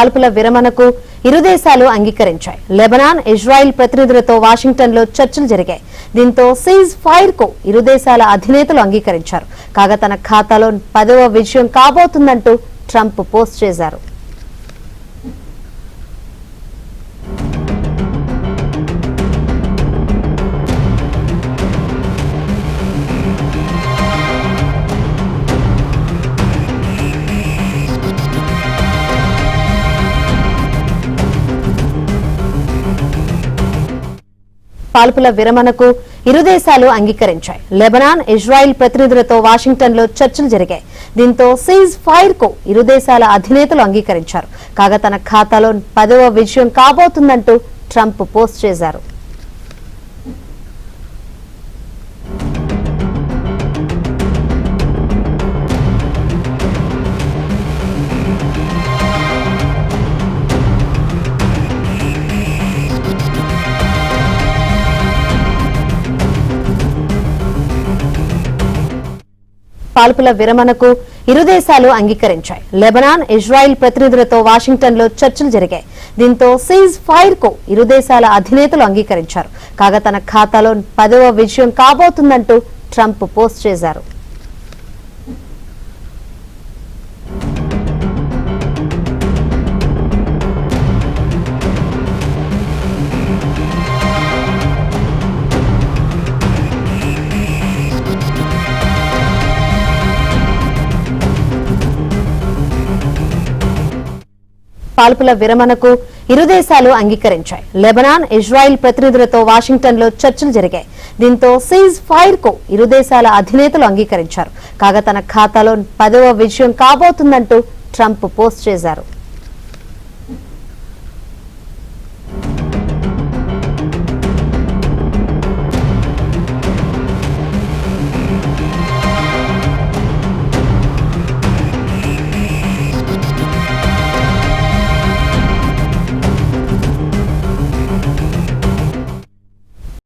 కాల్పుల విరమణకు ఇరు దేశాలు అంగీకరించాయి. లెబనాన్, ఇజ్రాయెల్ ప్రతినిధులతో వాషింగ్టన్లో చర్చలు జరిగాయి. దీంతో సీజ్ ఫైర్ కు ఇరు దేశాల అధినేతలు అంగీకరించారు. కాగా తన ఖాతాలో 10వ విజయం కాబోతుందంటూ ట్రంప్ పోస్ట్ చేశారు. కాల్పుల విరమణకు ఇరు దేశాలు అంగీకరించాయి. లెబనాన్, ఇజ్రాయెల్ ప్రతినిధులతో వాషింగ్టన్లో చర్చలు జరిగాయి. దీంతో సీజ్ ఫైర్ కు ఇరు దేశాల అధినేతలు అంగీకరించారు. కాగా తన ఖాతాలో 10వ విజయం కాబోతుందంటూ ట్రంప్ పోస్ట్ చేశారు. కాల్పుల విరమణకు ఇరు దేశాలు అంగీకరించాయి. లెబనాన్, ఇజ్రాయెల్ ప్రతినిధులతో వాషింగ్టన్లో చర్చలు జరిగాయి. దీంతో సీజ్ ఫైర్ కు ఇరు దేశాల అధినేతలు అంగీకరించారు. కాగా తన ఖాతాలో 10వ విజయం కాబోతుందంటూ ట్రంప్ పోస్ట్ చేశారు. కాల్పుల విరమణకు ఇరు దేశాలు అంగీకరించాయి. లెబనాన్, ఇజ్రాయెల్ ప్రతినిధులతో వాషింగ్టన్లో చర్చలు జరిగాయి. దీంతో సీజ్ ఫైర్ కు ఇరు దేశాల అధినేతలు అంగీకరించారు. కాగా తన ఖాతాలో 10వ విజయం కాబోతుందంటూ ట్రంప్ పోస్ట్ చేశారు.